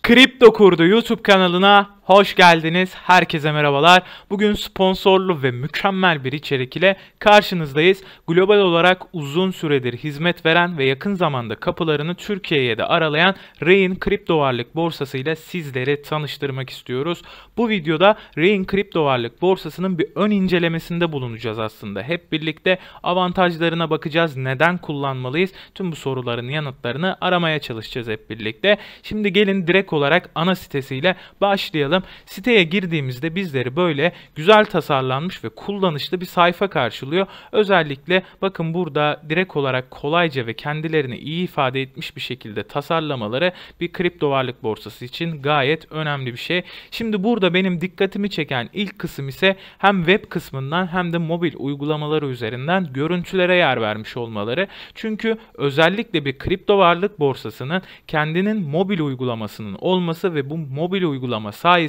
Kripto Kurdu YouTube kanalına hoş geldiniz. Herkese merhabalar. Bugün sponsorlu ve mükemmel bir içerik ile karşınızdayız. Global olarak uzun süredir hizmet veren ve yakın zamanda kapılarını Türkiye'ye de aralayan Rain kripto varlık borsası ile sizleri tanıştırmak istiyoruz. Bu videoda Rain kripto varlık borsasının bir ön incelemesinde bulunacağız aslında. Hep birlikte avantajlarına bakacağız. Neden kullanmalıyız? Tüm bu soruların yanıtlarını aramaya çalışacağız hep birlikte. Şimdi gelin direkt olarak ana sitesiyle başlayalım. Siteye girdiğimizde bizleri böyle güzel tasarlanmış ve kullanışlı bir sayfa karşılıyor. Özellikle bakın burada direkt olarak kolayca ve kendilerini iyi ifade etmiş bir şekilde tasarlamaları bir kripto varlık borsası için gayet önemli bir şey. Şimdi burada benim dikkatimi çeken ilk kısım ise hem web kısmından hem de mobil uygulamaları üzerinden görüntülere yer vermiş olmaları. Çünkü özellikle bir kripto varlık borsasının kendinin mobil uygulamasının olması ve bu mobil uygulama sayesinde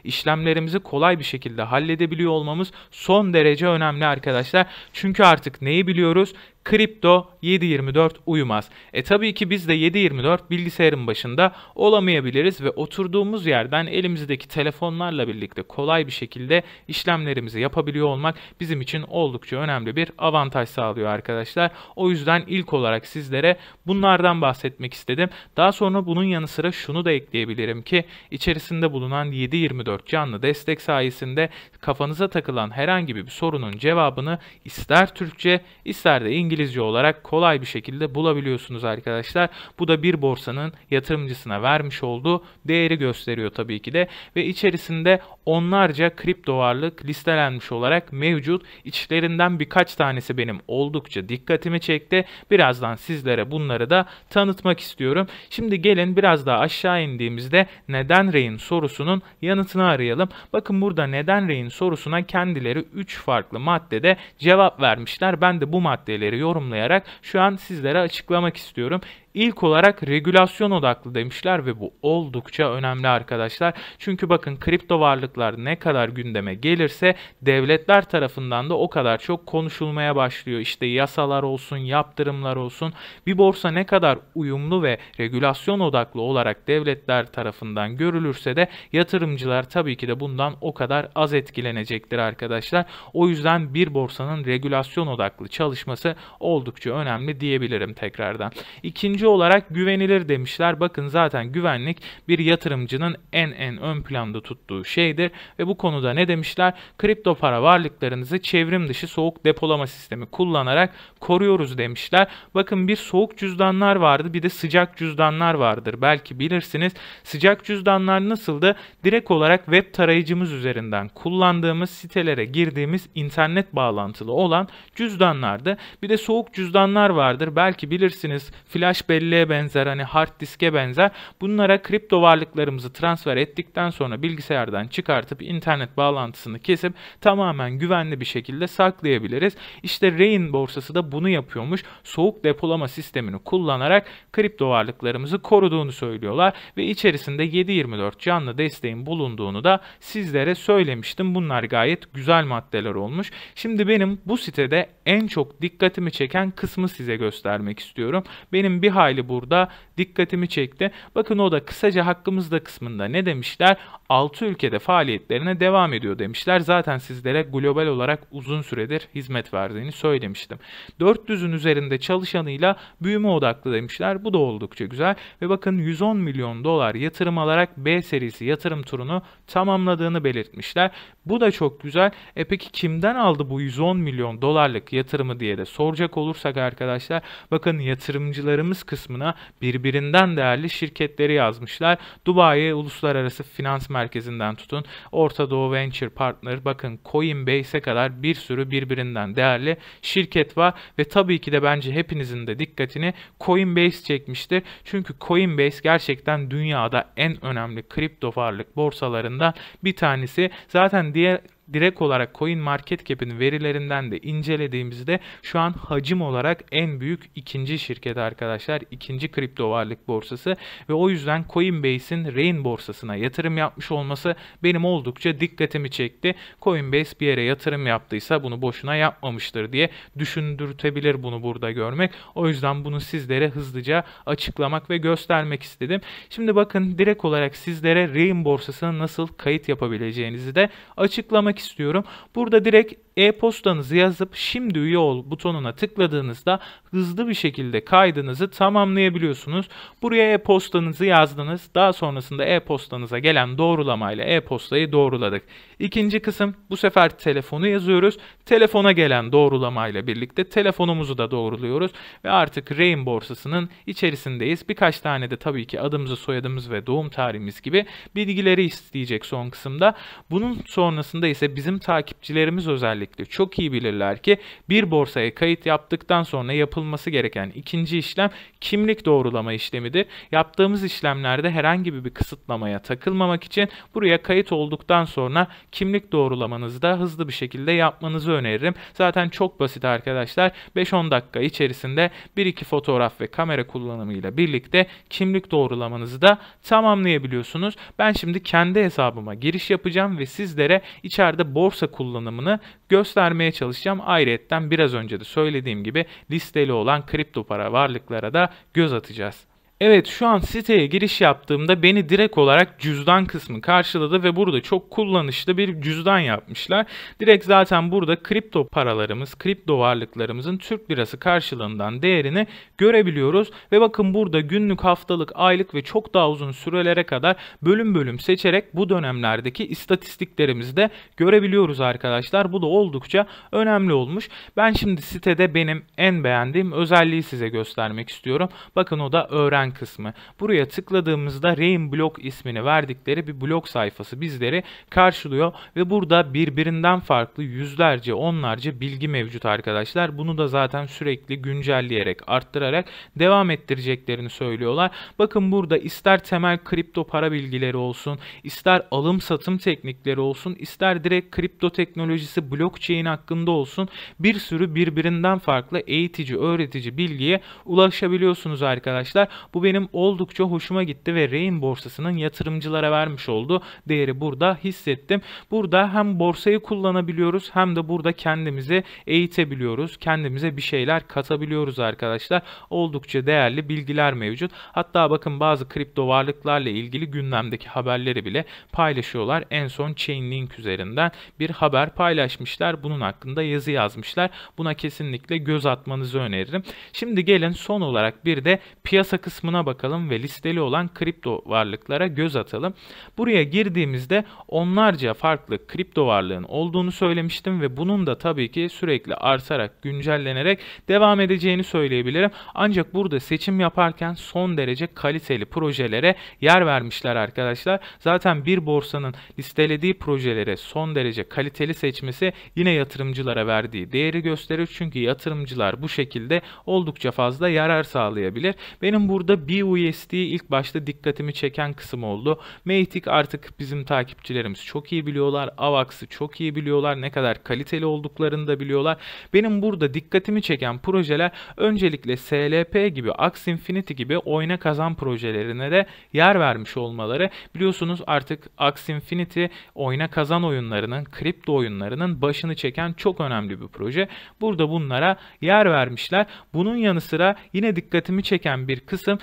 işlemlerimizi kolay bir şekilde halledebiliyor olmamız son derece önemli arkadaşlar. Çünkü artık neyi biliyoruz? Kripto 7/24 uyumaz. Tabii ki biz de 7/24 bilgisayarın başında olamayabiliriz ve oturduğumuz yerden elimizdeki telefonlarla birlikte kolay bir şekilde işlemlerimizi yapabiliyor olmak bizim için oldukça önemli bir avantaj sağlıyor arkadaşlar. O yüzden ilk olarak sizlere bunlardan bahsetmek istedim. Daha sonra bunun yanı sıra şunu da ekleyebilirim ki içerisinde bulunan 7/24 canlı destek sayesinde kafanıza takılan herhangi bir sorunun cevabını ister Türkçe ister de İngilizce olarak kolay bir şekilde bulabiliyorsunuz arkadaşlar. Bu da bir borsanın yatırımcısına vermiş olduğu değeri gösteriyor tabii ki de ve içerisinde onlarca kripto varlık listelenmiş olarak mevcut. İçlerinden birkaç tanesi benim oldukça dikkatimi çekti. Birazdan sizlere bunları da tanıtmak istiyorum. Şimdi gelin biraz daha aşağı indiğimizde neden Rain sorusunun yanıtını arayalım. Bakın burada neden Rain sorusuna kendileri 3 farklı maddede cevap vermişler. Ben de bu maddeleri yorumlayarak şu an sizlere açıklamak istiyorum. İlk olarak regülasyon odaklı demişler ve bu oldukça önemli arkadaşlar. Çünkü bakın kripto varlıklar ne kadar gündeme gelirse devletler tarafından da o kadar çok konuşulmaya başlıyor. İşte yasalar olsun, yaptırımlar olsun. Bir borsa ne kadar uyumlu ve regülasyon odaklı olarak devletler tarafından görülürse de yatırımcılar tabii ki de bundan o kadar az etkilenecektir arkadaşlar. O yüzden bir borsanın regülasyon odaklı çalışması oldukça önemli diyebilirim tekrardan. İkinci olarak güvenilir demişler. Bakın zaten güvenlik bir yatırımcının en ön planda tuttuğu şeydir ve bu konuda ne demişler? Kripto para varlıklarınızı çevrim dışı soğuk depolama sistemi kullanarak koruyoruz demişler. Bakın bir soğuk cüzdanlar vardı, bir de sıcak cüzdanlar vardır. Belki bilirsiniz. Sıcak cüzdanlar nasıldı? Direkt olarak web tarayıcımız üzerinden kullandığımız sitelere girdiğimiz internet bağlantılı olan cüzdanlardı. Bir de soğuk cüzdanlar vardır. Belki bilirsiniz. Flash belleğe benzer, hani hard diske benzer. Bunlara kripto varlıklarımızı transfer ettikten sonra bilgisayardan çıkartıp internet bağlantısını kesip tamamen güvenli bir şekilde saklayabiliriz. İşte Rain borsası da bunu yapıyormuş. Soğuk depolama sistemini kullanarak kripto varlıklarımızı koruduğunu söylüyorlar ve içerisinde 7/24 canlı desteğin bulunduğunu da sizlere söylemiştim. Bunlar gayet güzel maddeler olmuş. Şimdi benim bu sitede en çok dikkatimi çeken kısmı size göstermek istiyorum. Benim bir hayli burada dikkatimi çekti. Bakın o da kısaca hakkımızda kısmında ne demişler? 6 ülkede faaliyetlerine devam ediyor demişler. Zaten sizlere global olarak uzun süredir hizmet verdiğini söylemiştim. 400'ün üzerinde çalışanıyla büyüme odaklı demişler. Bu da oldukça güzel. Ve bakın 110 milyon dolar yatırım alarak B serisi yatırım turunu tamamladığını belirtmişler. Bu da çok güzel. Peki kimden aldı bu 110 milyon dolarlık yatırımı diye de soracak olursak arkadaşlar, bakın yatırımcılarımız kısmına birbirinden değerli şirketleri yazmışlar. Dubai Uluslararası Finans Merkezi'nden tutun, Orta Doğu Venture Partner, bakın Coinbase'e kadar bir sürü birbirinden değerli şirket var ve tabii ki de bence hepinizin de dikkatini Coinbase çekmiştir. Çünkü Coinbase gerçekten dünyada en önemli kripto varlık borsalarından bir tanesi. Zaten diğer direkt olarak CoinMarketCap'in verilerinden de incelediğimizde şu an hacim olarak en büyük ikinci şirket arkadaşlar. İkinci kripto varlık borsası ve o yüzden Coinbase'in Rain borsasına yatırım yapmış olması benim oldukça dikkatimi çekti. Coinbase bir yere yatırım yaptıysa bunu boşuna yapmamıştır diye düşündürtebilir bunu burada görmek. O yüzden bunu sizlere hızlıca açıklamak ve göstermek istedim. Şimdi bakın direkt olarak sizlere Rain borsasına nasıl kayıt yapabileceğinizi de açıklamak istiyorum. Burada direkt e-postanızı yazıp şimdi üye ol butonuna tıkladığınızda hızlı bir şekilde kaydınızı tamamlayabiliyorsunuz. Buraya e-postanızı yazdınız. Daha sonrasında e-postanıza gelen doğrulamayla e-postayı doğruladık. İkinci kısım, bu sefer telefonu yazıyoruz. Telefona gelen doğrulamayla birlikte telefonumuzu da doğruluyoruz ve artık Rain borsasının içerisindeyiz. Birkaç tane de tabii ki adımızı, soyadımız ve doğum tarihimiz gibi bilgileri isteyecek son kısımda. Bunun sonrasında ise bizim takipçilerimiz özellikle çok iyi bilirler ki bir borsaya kayıt yaptıktan sonra yapılması gereken ikinci işlem kimlik doğrulama işlemidir. Yaptığımız işlemlerde herhangi bir kısıtlamaya takılmamak için buraya kayıt olduktan sonra kimlik doğrulamanızı da hızlı bir şekilde yapmanızı öneririm. Zaten çok basit arkadaşlar. 5-10 dakika içerisinde 1-2 fotoğraf ve kamera kullanımıyla birlikte kimlik doğrulamanızı da tamamlayabiliyorsunuz. Ben şimdi kendi hesabıma giriş yapacağım ve sizlere içeride borsa kullanımını göstermeye çalışacağım. Ayrıyetten biraz önce de söylediğim gibi listeli olan kripto para varlıklara da göz atacağız. Evet, şu an siteye giriş yaptığımda beni direkt olarak cüzdan kısmı karşıladı ve burada çok kullanışlı bir cüzdan yapmışlar. Direkt zaten burada kripto paralarımız, kripto varlıklarımızın Türk lirası karşılığından değerini görebiliyoruz. Ve bakın burada günlük, haftalık, aylık ve çok daha uzun sürelere kadar bölüm bölüm seçerek bu dönemlerdeki istatistiklerimizi de görebiliyoruz arkadaşlar. Bu da oldukça önemli olmuş. Ben şimdi sitede benim en beğendiğim özelliği size göstermek istiyorum. Bakın o da öğren kısmı. Buraya tıkladığımızda Rain Block ismini verdikleri bir blog sayfası bizleri karşılıyor ve burada birbirinden farklı yüzlerce, onlarca bilgi mevcut arkadaşlar. Bunu da zaten sürekli güncelleyerek, arttırarak devam ettireceklerini söylüyorlar. Bakın burada ister temel kripto para bilgileri olsun, ister alım satım teknikleri olsun, ister direkt kripto teknolojisi, blockchain hakkında olsun, bir sürü birbirinden farklı eğitici, öğretici bilgiye ulaşabiliyorsunuz arkadaşlar. Bu benim oldukça hoşuma gitti ve Rain borsasının yatırımcılara vermiş olduğu değeri burada hissettim. Burada hem borsayı kullanabiliyoruz hem de burada kendimizi eğitebiliyoruz. Kendimize bir şeyler katabiliyoruz arkadaşlar. Oldukça değerli bilgiler mevcut. Hatta bakın bazı kripto varlıklarla ilgili gündemdeki haberleri bile paylaşıyorlar. En son Chainlink üzerinden bir haber paylaşmışlar. Bunun hakkında yazı yazmışlar. Buna kesinlikle göz atmanızı öneririm. Şimdi gelin son olarak bir de piyasa kısmına bakalım ve listeli olan kripto varlıklara göz atalım. Buraya girdiğimizde onlarca farklı kripto varlığın olduğunu söylemiştim ve bunun da tabii ki sürekli artarak, güncellenerek devam edeceğini söyleyebilirim. Ancak burada seçim yaparken son derece kaliteli projelere yer vermişler arkadaşlar. Zaten bir borsanın listelediği projelere son derece kaliteli seçmesi yine yatırımcılara verdiği değeri gösterir. Çünkü yatırımcılar bu şekilde oldukça fazla yarar sağlayabilir. Benim burada BUSD ilk başta dikkatimi çeken kısım oldu. Matic artık bizim takipçilerimiz çok iyi biliyorlar. AVAX'ı çok iyi biliyorlar. Ne kadar kaliteli olduklarını da biliyorlar. Benim burada dikkatimi çeken projeler öncelikle SLP gibi, Axie Infinity gibi oyna kazan projelerine de yer vermiş olmaları. Biliyorsunuz artık Axie Infinity oyna kazan oyunlarının, kripto oyunlarının başını çeken çok önemli bir proje. Burada bunlara yer vermişler. Bunun yanı sıra yine dikkatimi çeken bir kısım,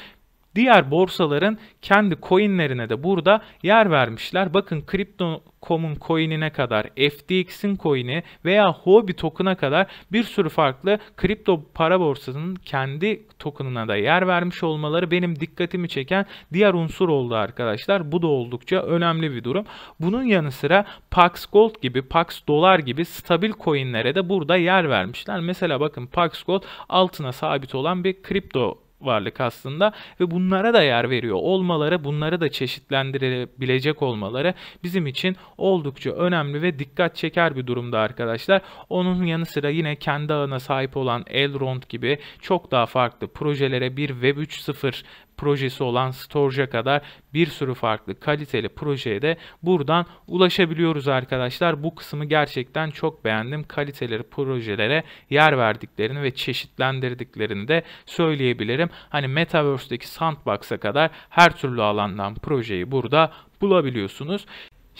diğer borsaların kendi coinlerine de burada yer vermişler. Bakın Crypto.com'un coin'ine kadar, FTX'in coin'i veya Huobi token'a kadar bir sürü farklı kripto para borsasının kendi token'ına da yer vermiş olmaları benim dikkatimi çeken diğer unsur oldu arkadaşlar. Bu da oldukça önemli bir durum. Bunun yanı sıra Pax Gold gibi, Pax Dolar gibi stabil coin'lere de burada yer vermişler. Mesela bakın Pax Gold altına sabit olan bir kripto varlık aslında ve bunlara da yer veriyor olmaları, bunları da çeşitlendirebilecek olmaları bizim için oldukça önemli ve dikkat çeker bir durumda arkadaşlar. Onun yanı sıra yine kendi ağına sahip olan Elrond gibi çok daha farklı projelere bir Web 3.0 projesi olan Storage'a kadar bir sürü farklı kaliteli projeye de buradan ulaşabiliyoruz arkadaşlar. Bu kısmı gerçekten çok beğendim. Kaliteli projelere yer verdiklerini ve çeşitlendirdiklerini de söyleyebilirim. Hani Metaverse'deki Sandbox'a kadar her türlü alandan projeyi burada bulabiliyorsunuz.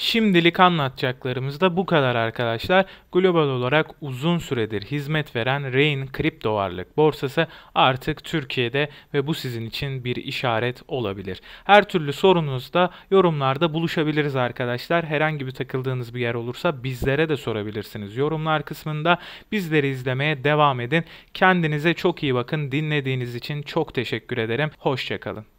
Şimdilik anlatacaklarımız da bu kadar arkadaşlar. Global olarak uzun süredir hizmet veren Rain kripto varlık borsası artık Türkiye'de ve bu sizin için bir işaret olabilir. Her türlü sorunuzda yorumlarda buluşabiliriz arkadaşlar. Herhangi bir takıldığınız bir yer olursa bizlere de sorabilirsiniz yorumlar kısmında. Bizleri izlemeye devam edin. Kendinize çok iyi bakın. Dinlediğiniz için çok teşekkür ederim. Hoşça kalın.